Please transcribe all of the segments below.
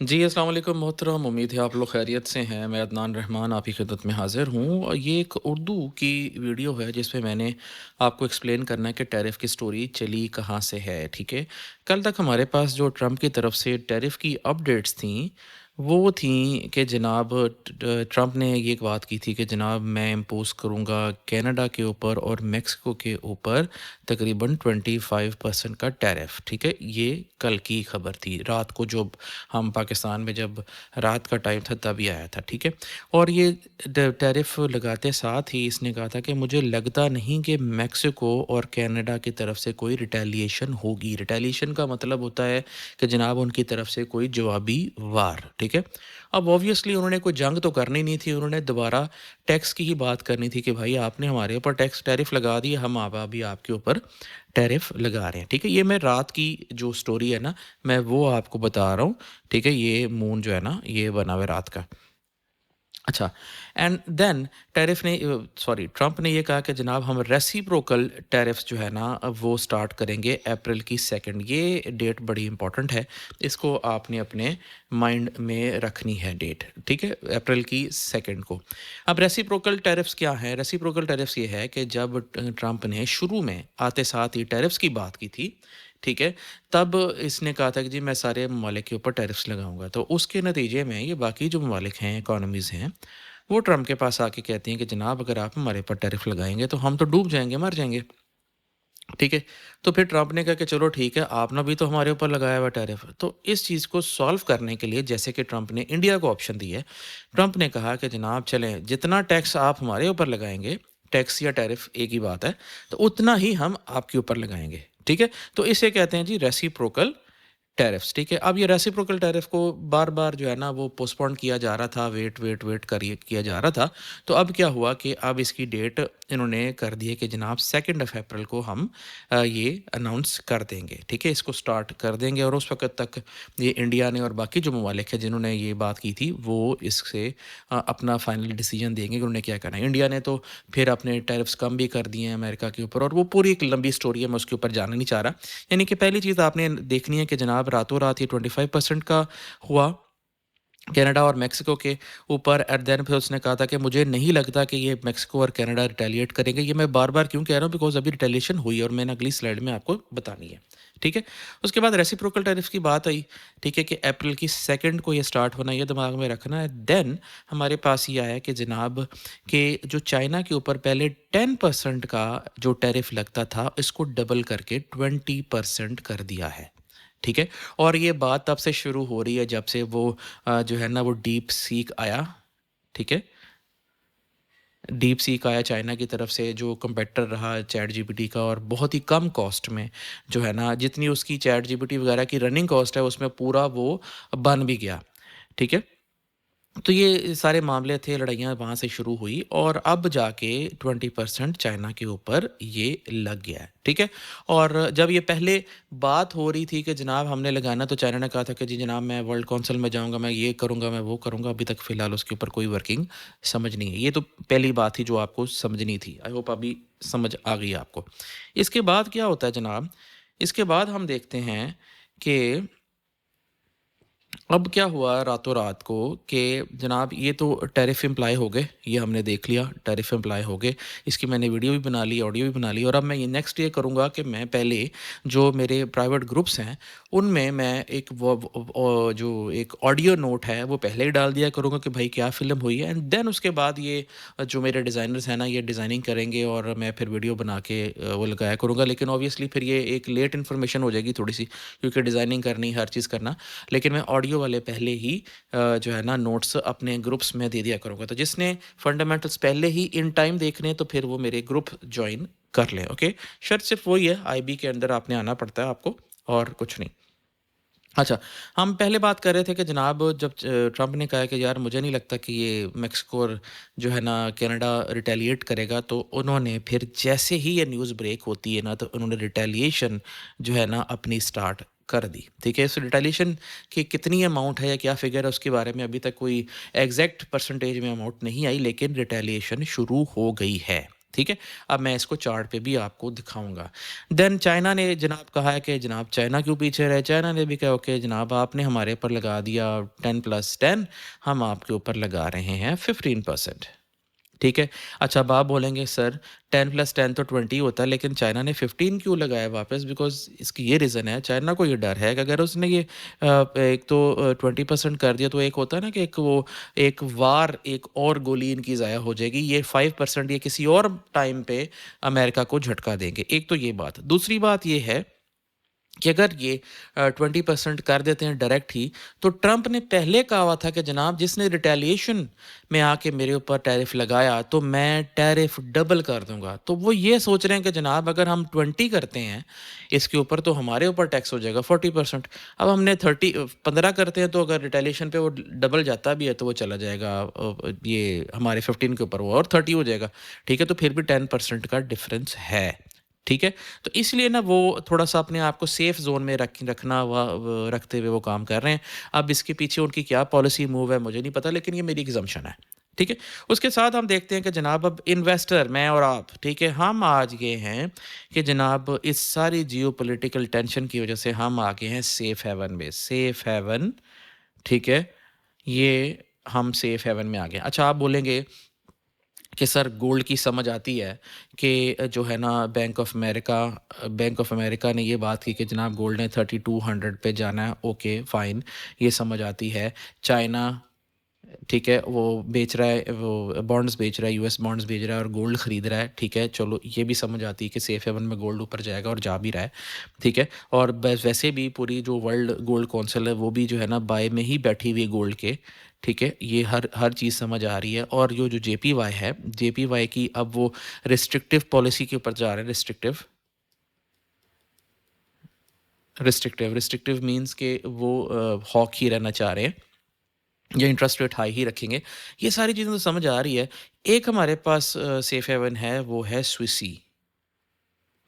जी, अस्सलाम वालेकुम मोहतरम, उम्मीद है आप लोग खैरियत से हैं। मैं अदनान रहमान आप ही खिदमत में हाज़िर हूँ और ये एक उर्दू की वीडियो है जिसमें मैंने आपको एक्सप्लेन करना है कि टैरिफ की स्टोरी चली कहाँ से है, ठीक है? कल तक हमारे पास जो ट्रंप की तरफ से टैरिफ की अपडेट्स थीं, वो थीं कि जनाब ट्रंप ने ये एक बात की थी कि जनाब मैं इम्पोज़ करूँगा कनाडा के ऊपर और मेक्सिको के ऊपर तकरीबन 25% का टैरिफ, ठीक है? ये कल की खबर थी, रात को जो हम पाकिस्तान में जब रात का टाइम था तभी आया था, ठीक है? और ये टैरिफ लगाते साथ ही इसने कहा था कि मुझे लगता नहीं कि मेक्सिको और कनाडा की तरफ से कोई रिटेलिएशन होगी। रिटेलिएशन का मतलब होता है कि जनाब उनकी तरफ से कोई जवाबी वार, ठीक है? अब ऑब्वियसली उन्होंने कोई जंग तो करनी नहीं थी, उन्होंने दोबारा टैक्स की ही बात करनी थी कि भाई आपने हमारे ऊपर टैरिफ लगा दिया, हम अब अभी आपके ऊपर टैरिफ लगा रहे हैं, ठीक है? ये मैं रात की जो स्टोरी है ना, मैं वो आपको बता रहा हूँ, ठीक है? ये मून जो है ना, ये बना हुआ है रात का। अच्छा एंड देन टैरिफ ने सॉरी ट्रंप ने ये कहा कि जनाब हम रेसिप्रोकल टैरिफ्स जो है ना वो स्टार्ट करेंगे अप्रैल की 2nd। ये डेट बड़ी इंपॉर्टेंट है, इसको आपने अपने माइंड में रखनी है डेट, ठीक है? अप्रैल की 2nd को। अब रेसिप्रोकल टैरिफ्स क्या है? रेसिप्रोकल टैरिफ्स ये है कि जब ट्रंप ने शुरू में आते साथ ही टैरिफ्स की बात की थी, ठीक है? तब इसने कहा था कि जी मैं सारे ममालिक के ऊपर टैरिफ्स लगाऊँगा। तो उसके नतीजे में ये बाकी जो ममालिक हैं, इकोनॉमीज़ हैं, वो ट्रंप के पास आके कहती हैं कि जनाब अगर आप हमारे ऊपर टैरिफ लगाएँगे तो हम तो डूब जाएँगे, मर जाएँगे। ठीक है? तो फिर ट्रंप ने कहा कि चलो ठीक है, आपने भी तो हमारे ऊपर लगाया हुआ टैरिफ। तो इस चीज़ को सॉल्व करने के लिए जैसे कि ट्रंप ने इंडिया को ऑप्शन दी है, ट्रंप ने कहा कि जनाब चलें जितना टैक्स आप हमारे ऊपर लगाएँगे, टैक्स या टैरिफ एक ही बात है, तो उतना ही हम आपके ऊपर लगाएँगे। ठीक है? तो इसे कहते हैं जी रेसिप्रोकल टैरिफ्स, ठीक है? अब ये रेसिप्रोकल टैरिफ को बार-बार जो है ना वो पोस्टपोन किया जा रहा था, वेट करिए किया जा रहा था। तो अब क्या हुआ कि अब इसकी डेट इन्होंने कर दी है कि जनाब 2nd ऑफ अप्रैल को हम ये अनाउंस कर देंगे, ठीक है? इसको स्टार्ट कर देंगे और उस वक़्त तक ये इंडिया ने और बाकी जो ममालिक हैं जिन्होंने ये बात की थी, वो इससे अपना फाइनल डिसीजन देंगे कि उन्होंने क्या करना है। इंडिया ने तो फिर अपने टैरिफ्स कम भी कर दिए हैं अमेरिका के ऊपर और वो पूरी एक लंबी स्टोरी है, मैं उसके ऊपर जाना नहीं चाह रहा। यानी कि पहली चीज़ आपने देखनी है कि जनाब रातों-रात ये 25% का हुआ कनाडा और मेक्सिको के ऊपर एंड देन फिर उसने कहा था कि मुझे नहीं लगता कि ये मेक्सिको और कनाडा रिटेलिएट करेंगे। ये मैं बार-बार क्यों कह रहा हूँ बिकॉज़ अभी रिटेलिएशन हुई है और मैंने अगली स्लाइड में आपको बतानी है। ठीक है? उसके बाद रेसिप्रोकल टैरिफ्स की बात आई, ठीक है? कि अप्रैल की 2nd को ये स्टार्ट होना है, ये दिमाग में रखना है। देन हमारे पास ये आया कि जनाब के जो चाइना के ऊपर पहले 10% का जो टैरिफ लगता था, इसको डबल करके 20% कर दिया है। ठीक है? और ये बात तब से शुरू हो रही है जब से वो जो है ना वो डीप सीक आया, ठीक है? डीप सीक आया चाइना की तरफ से जो कंपेटिटर रहा चैट जीपीटी का और बहुत ही कम कॉस्ट में जो है ना जितनी उसकी चैट जीपीटी वगैरह की रनिंग कॉस्ट है उसमें पूरा वो बन भी गया, ठीक है? तो ये सारे मामले थे, लड़ाइयाँ वहाँ से शुरू हुई और अब जाके 20% चाइना के ऊपर ये लग गया है, ठीक है? और जब ये पहले बात हो रही थी कि जनाब हमने लगाना तो चाइना ने कहा था कि जी जनाब मैं वर्ल्ड काउंसिल में जाऊँगा, मैं ये करूँगा, मैं वो करूँगा, अभी तक फ़िलहाल उसके ऊपर कोई वर्किंग समझ नहीं है। ये तो पहली बात थी जो आपको समझनी थी। आई होप अभी समझ आ गई है आपको। इसके बाद क्या होता है जनाब, इसके बाद हम देखते हैं कि अब क्या हुआ रातों-रात को कि जनाब ये तो टैरिफ इम्प्लाई हो गए, ये हमने देख लिया टैरिफ इम्प्लाई हो गए। इसकी मैंने वीडियो भी बना ली, ऑडियो भी बना ली और अब मैं ये नेक्स्ट ये करूँगा कि मैं पहले जो मेरे प्राइवेट ग्रुप्स हैं, उनमें मैं एक जो एक ऑडियो नोट है वो पहले ही डाल दिया करूँगा कि भाई क्या फ़िल्म हुई है एंड देन उसके बाद ये जो मेरे डिज़ाइनर्स हैं ना, ये डिज़ाइनिंग करेंगे और मैं फिर वीडियो बना के वो लगाया करूँगा। लेकिन ऑब्वियसली फिर ये एक लेट इन्फॉर्मेशन हो जाएगी थोड़ी-सी क्योंकि डिज़ाइनिंग करनी, हर चीज़ करना। लेकिन मैं ऑडियो वाले पहले ही जो है ना नोट्स अपने ग्रुप्स में दे दिया करूँगा। तो जिसने फंडामेंटल्स पहले ही इन टाइम देखने हैं तो फिर वो मेरे ग्रुप जॉइन कर लें, ओके? शर्त सिर्फ़ वही है आईबी के अंदर आपने आना पड़ता है आपको और कुछ नहीं। अच्छा, हम पहले बात कर रहे थे कि जनाब जब ट्रंप ने कहा कि यार मुझे नहीं लगता कि ये मेक्सिको और जो है ना कनाडा रिटेलिएट करेगा, तो उन्होंने फिर जैसे ही ये न्यूज़ ब्रेक होती है ना, तो उन्होंने रिटेलिएशन जो है ना अपनी स्टार्ट कर दी, ठीक है? इस रिटेलिएशन की कितनी अमाउंट है या क्या फ़िगर है उसके बारे में अभी तक कोई एग्ज़ैक्ट परसेंटेज में अमाउंट नहीं आई, लेकिन रिटेलिएशन शुरू हो गई है, ठीक है? अब मैं इसको चार्ट पे भी आपको दिखाऊँगा। देन चाइना ने जनाब कहा है कि जनाब चाइना क्यों पीछे रहे? चाइना ने भी कहा ओके जनाब आपने हमारे ऊपर लगा दिया 10+10 हम आपके ऊपर लगा रहे हैं 15%। ठीक है? अच्छा अब आप बोलेंगे सर 10+10 तो 20 होता है लेकिन चाइना ने 15 क्यों लगाया वापस? बिकॉज़ इसकी ये रीज़न है चाइना को ये डर है कि अगर उसने ये एक तो 20% कर दिया तो एक होता है ना कि एक वार एक और गोली इनकी ज़ाया हो जाएगी। ये 5% ये किसी और टाइम पे अमेरिका को झटका देंगे। एक तो ये बात। दूसरी बात ये है कि अगर ये 20% कर देते हैं डायरेक्ट ही, तो ट्रंप ने पहले कहा हुआ था कि जनाब जिसने रिटेलिएशन में आके मेरे ऊपर टैरिफ लगाया, तो मैं टैरिफ डबल कर दूँगा। तो वो ये सोच रहे हैं कि जनाब अगर हम 20 करते हैं, इसके ऊपर तो हमारे ऊपर टैक्स हो जाएगा 40%। अब हमने 15 करते हैं, तो अगर रिटेलिएशन पे वो डबल जाता भी है, तो वो चला जाएगा ये हमारे 15 के ऊपर वो और 30 हो जाएगा। ठीक है? तो फिर भी 10% का डिफ़रेंस है। ठीक है? तो इसलिए ना वो थोड़ा-सा अपने आप को सेफ ज़ोन में रखना रखते हुए वो काम कर रहे हैं। अब इसके पीछे उनकी क्या पॉलिसी मूव है मुझे नहीं पता लेकिन ये मेरी असम्पशन है। ठीक है? उसके साथ हम देखते हैं कि जनाब अब इन्वेस्टर मैं और आप, ठीक है? हम आज ये हैं कि जनाब इस सारी जियोपॉलिटिकल टेंशन की वज़ह से हम आ गए हैं सेफ हेवन में। सेफ हेवन, ठीक है? ये हम सेफ हेवन में आ गए हैं। अच्छा आप बोलेंगे कि सर गोल्ड की समझ आती है कि जो है ना बैंक ऑफ अमेरिका ने ये बात की कि जनाब गोल्ड ने 3200 पे जाना है ओके फ़ाइन ये समझ आती है। चाइना ठीक है, वो बेच रहा है वो बॉन्ड्स बेच रहा है, यूएस बॉन्ड्स बेच रहा है और गोल्ड खरीद रहा है, ठीक है, चलो ये भी समझ आती है कि सेफ हेवन में गोल्ड ऊपर जाएगा और जा भी रहा है, ठीक है। और वैसे भी पूरी जो वर्ल्ड गोल्ड काउंसिल है वो भी जो है ना बाय में ही बैठी हुई है गोल्ड के, ठीक है, ये हर हर चीज़ समझ आ रही है। और जो जेपीवाई है, जेपीवाई की अब वो रिस्ट्रिक्टिव पॉलिसी के ऊपर जा रहे हैं। रिस्ट्रिक्टिव मीन्स के वो हॉक ही रहना चाह रहे हैं या इंटरेस्ट रेट हाई ही रखेंगे। ये सारी चीज़ें तो समझ आ रही है। एक हमारे पास सेफ हेवन है, वो है स्विसी,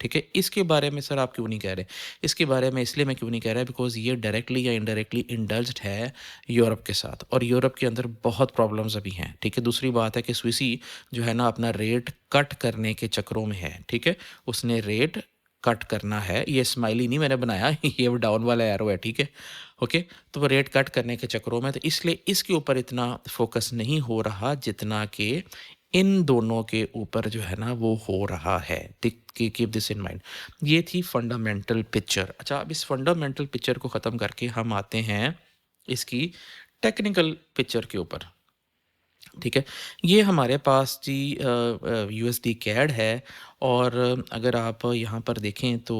ठीक है? इसके बारे में सर आप क्यों नहीं कह रहे? इसके बारे में इसलिए मैं क्यों नहीं कह रहा बिकॉज़ ये डायरेक्टली या इनडायरेक्टली इंडल्ज्ड है यूरोप के साथ और यूरोप के अंदर बहुत प्रॉब्लम्स अभी हैं, ठीक है? दूसरी बात है कि स्विसी जो है ना अपना रेट कट करने के चक्करों में है, ठीक है? उसने रेट कट करना है, ये स्माइली नहीं मैंने बनाया, ये वो डाउन वाला एरो है, ठीक है? ओके? तो वो रेट कट करने के चक्करों में तो इसलिए इसके ऊपर इतना फ़ोकस नहीं हो रहा जितना कि इन दोनों के ऊपर जो है ना वो हो रहा है। Keep this in mind. ये थी फंडामेंटल पिक्चर। अच्छा अब इस फंडामेंटल पिक्चर को ख़त्म करके हम आते हैं इसकी टेक्निकल पिक्चर के ऊपर। ठीक है, ये हमारे पास जी यूएसडी कैड है और अगर आप यहाँ पर देखें तो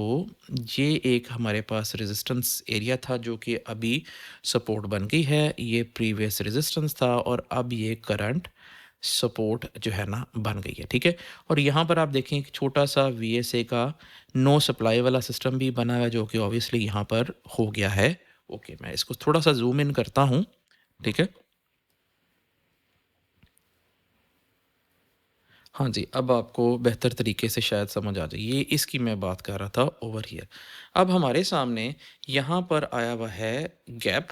ये एक हमारे पास रेजिस्टेंस एरिया था जो कि अभी सपोर्ट बन गई है। ये प्रीवियस रेजिस्टेंस था और अब ये करंट सपोर्ट जो है ना बन गई है, ठीक है। और यहाँ पर आप देखें एक छोटा सा वीएसए का नो सप्लाई वाला सिस्टम भी बना हुआ है जो कि ऑब्वियसली यहाँ पर हो गया है। ओके, मैं इसको थोड़ा सा जूम इन करता हूँ, ठीक है। हाँ जी, अब आपको बेहतर तरीके से शायद समझ आ जाए, ये इसकी मैं बात कर रहा था ओवर हियर। अब हमारे सामने यहाँ पर आया हुआ है गैप,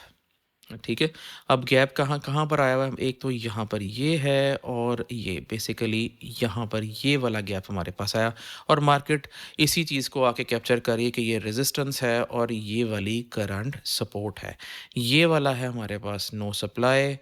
ठीक है? अब गैप कहाँ-कहाँ पर आया हुआ है? एक तो यहाँ पर ये है और ये बेसिकली यहाँ पर ये वाला गैप हमारे पास आया और मार्केट इसी चीज़ को आके कैप्चर कर रही है कि ये रेजिस्टेंस है और ये वाली करंट सपोर्ट है। ये वाला है हमारे पास नो सप्लाई,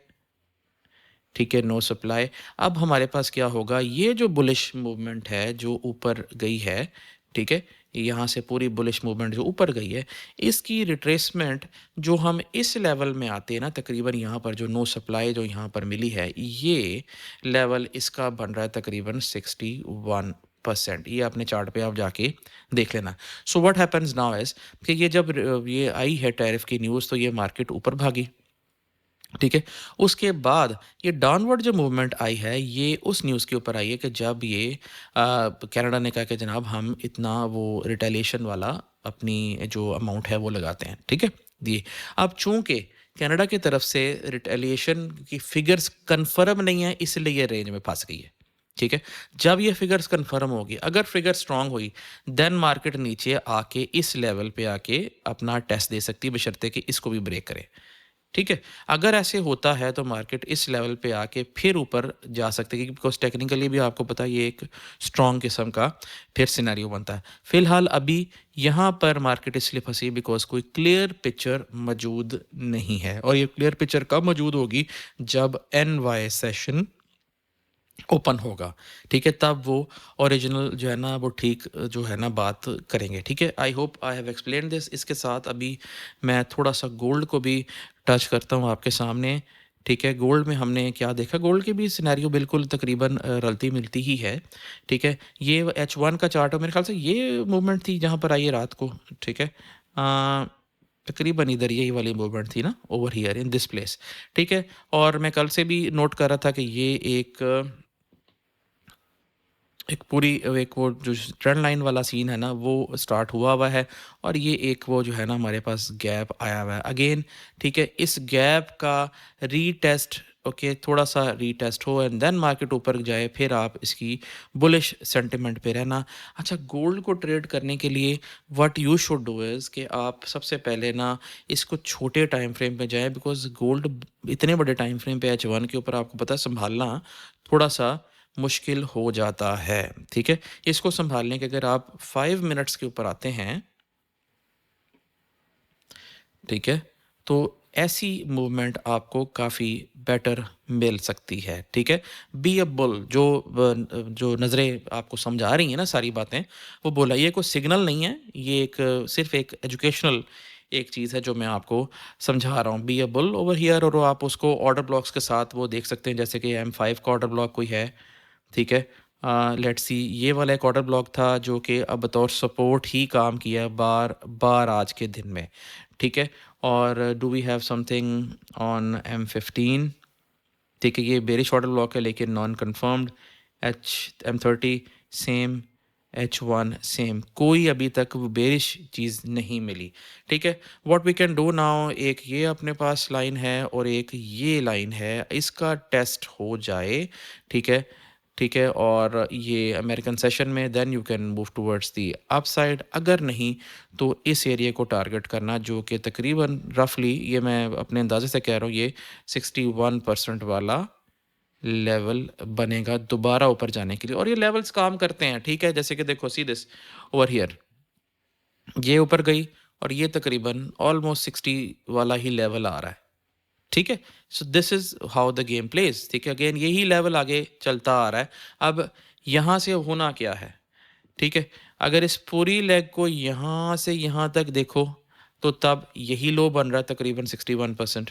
ठीक है, नो सप्लाई। अब हमारे पास क्या होगा, ये जो बुलिश मूवमेंट है जो ऊपर गई है, ठीक है, यहाँ से पूरी बुलिश मूवमेंट जो ऊपर गई है, इसकी रिट्रेसमेंट जो हम इस लेवल में आते हैं ना, तकरीबन यहाँ पर जो नो सप्लाई जो यहाँ पर मिली है, ये लेवल इसका बन रहा है तकरीबन 61%। ये अपने चार्ट पे आप जाके देख लेना। So what happens now is कि ये जब ये आई है टैरिफ की न्यूज़ तो ये मार्केट ऊपर भागी। ठीक है, उसके बाद ये डाउनवर्ड जो मूवमेंट आई है, ये उस न्यूज़ के ऊपर आई है कि जब ये कनाडा ने कहा कि जनाब हम इतना वो रिटेलिएशन वाला अपनी जो अमाउंट है वो लगाते हैं, ठीक है? जी, अब चूँकि कनाडा की तरफ से रिटेलिएशन की फिगर्स कन्फर्म नहीं है, इसलिए ये रेंज में फँस गई है, ठीक है? जब ये फिगर्स कन्फर्म होगी, अगर फिगर स्ट्रॉन्ग हुई, देन मार्केट नीचे आके इस लेवल पे आके अपना टेस्ट दे सकती है, बशर्ते कि इसको भी ब्रेक करे। ठीक है? अगर ऐसे होता है तो मार्केट इस लेवल पे आके फिर ऊपर जा सकती है, बिकॉज़ टेक्निकली भी आपको पता है ये एक स्ट्रॉन्ग किस्म का फिर सिनेरियो बनता है। फ़िलहाल अभी यहाँ पर मार्केट इसलिए फँसी बिकॉज़ कोई क्लियर पिक्चर मौजूद नहीं है, और ये क्लियर पिक्चर कब मौजूद होगी? जब एनवाई सेशन ओपन होगा, ठीक है? तब वो ओरिजिनल जो है ना वो ठीक जो है ना बात करेंगे, ठीक है? I hope I have explained this. इसके साथ अभी मैं थोड़ा-सा गोल्ड को भी टच करता हूँ आपके सामने, ठीक है? गोल्ड में हमने क्या देखा, गोल्ड की भी सिनेरियो बिल्कुल तकरीबन रलती-मिलती ही है, ठीक है? ये H1 का चार्ट है, मेरे ख़्याल से ये मूवमेंट थी जहाँ पर आई है रात को, ठीक है? तकरीबन इधर यही वाली मूवमेंट थी ना, over here in this place, ठीक है? और मैं कल से भी नोट कर रहा था कि ये एक पूरी एक वो जो ट्रेंड लाइन वाला सीन है ना वो स्टार्ट हुआ है, और ये एक वो जो है ना हमारे पास गैप आया हुआ है अगेन, ठीक है? इस गैप का रीटेस्ट, ओके, थोड़ा सा रीटेस्ट हो एंड देन मार्केट ऊपर जाए, फिर आप इसकी बुलिश सेंटिमेंट पे रहना। अच्छा, गोल्ड को ट्रेड करने के लिए what you should do is कि आप सबसे पहले ना इसको छोटे टाइम फ्रेम पे जाएं, बिकॉज गोल्ड इतने बड़े टाइम फ्रेम पे H1 के ऊपर आपको पता है संभालना थोड़ा सा मुश्किल हो जाता है, ठीक है? इसको सँभालने के अगर आप 5 मिनट्स के ऊपर आते हैं, ठीक है? तो ऐसी मूवमेंट आपको काफ़ी बेटर मिल सकती है, ठीक है? बी अ बुल, जो नज़रें आपको समझ आ रही हैं ना सारी बातें, वो बोला ये कोई सिग्नल नहीं है, ये एक सिर्फ़ एक एजुकेशनल एक चीज़ है जो मैं आपको समझा रहा हूँ। Be a bull over here, और आप उसको ऑर्डर ब्लॉक्स के साथ वो देख सकते हैं, जैसे कि M5 का ऑर्डर ब्लॉक कोई है, ठीक है? लेट्स सी, ये वाला एक ऑर्डर ब्लॉक था जो कि अब बतौर सपोर्ट ही काम किया बार-बार आज के दिन में, ठीक है? और do we have something on M15, ठीक है? ये बेरिश ऑर्डर ब्लॉक है लेकिन non confirmed. M30 same, H1 same, कोई अभी तक वो बेरिश चीज़ नहीं मिली, ठीक है? What we can do now, एक ये अपने पास लाइन है और एक ये लाइन है, इसका टेस्ट हो जाए, ठीक है? ठीक है, और ये अमेरिकन सेशन में then you can move towards the upside, अगर नहीं तो इस एरिया को टारगेट करना जो कि तकरीबन रफली, ये मैं अपने अंदाजे से कह रहा हूँ, ये 61% वाला लेवल बनेगा दोबारा ऊपर जाने के लिए, और ये लेवल्स काम करते हैं, ठीक है? जैसे कि देखो सी दिस ओवर हियर, ये ऊपर गई और ये तकरीबन ऑलमोस्ट 60 वाला ही लेवल आ रहा है, ठीक है? So this is how the game plays, ठीक है? अगेन यही लेवल आगे चलता आ रहा है। अब यहाँ से होना क्या है, ठीक है? अगर इस पूरी लेग को यहाँ से यहाँ तक देखो, तो तब यही लो बन रहा है तकरीबन 61%,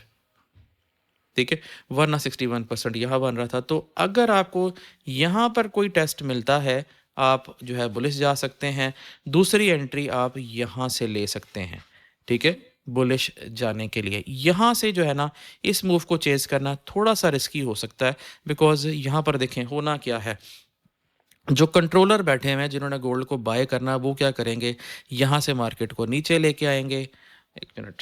ठीक है? वरना 61% यहाँ बन रहा था। तो अगर आपको यहाँ पर कोई टेस्ट मिलता है, आप जो है बुलिश जा सकते हैं। दूसरी एंट्री आप यहाँ से ले सकते हैं, ठीक है? बुलिश जाने के लिए। यहाँ से जो है ना, इस मूव को चेज़ करना थोड़ा-सा रिस्की हो सकता है, बिकॉज़ यहाँ पर देखें होना क्या है, जो कंट्रोलर बैठे हुए हैं जिन्होंने गोल्ड को बाय करना है, वो क्या करेंगे, यहाँ से मार्केट को नीचे लेके आएँगे। 1 मिनट।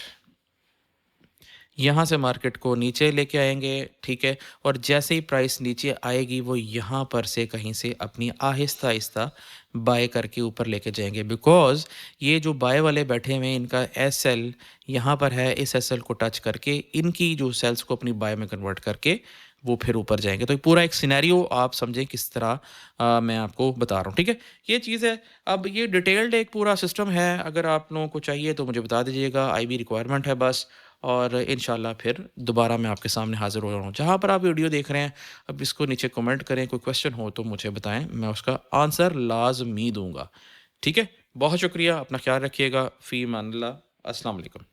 यहाँ से मार्केट को नीचे लेके आएँगे, ठीक है? और जैसे ही प्राइस नीचे आएगी, वो यहाँ पर से कहीं से अपनी आहिस्ता-आहिस्ता बाय करके ऊपर लेके जाएँगे, बिकॉज़ ये जो बाय वाले बैठे हुए हैं, इनका एसएल यहाँ पर है, इस एसएल को टच करके इनकी जो सेल्स को अपनी बाय में कन्वर्ट करके वो फिर ऊपर जाएँगे। तो ये पूरा एक सिनेरियो आप समझें किस तरह मैं आपको बता रहा हूँ, ठीक है? ये चीज़ है। अब ये डिटेल्ड एक पूरा सिस्टम है, अगर आप लोगों को चाहिए तो मुझे बता दीजिएगा, आईबी रिक्वायरमेंट है बस, और इंशाल्लाह फिर दोबारा मैं आपके सामने हाज़िर हो रहा हूँ। जहाँ पर आप वीडियो देख रहे हैं, अब इसको नीचे कमेंट करें, कोई क्वेश्चन हो तो मुझे बताएँ, मैं उसका आंसर लाज़मी दूँगा। ठीक है? बहुत शुक्रिया, अपना ख़्याल रखिएगा। फ़ी अमानिल्लाह। अस्सलाम वालेकुम।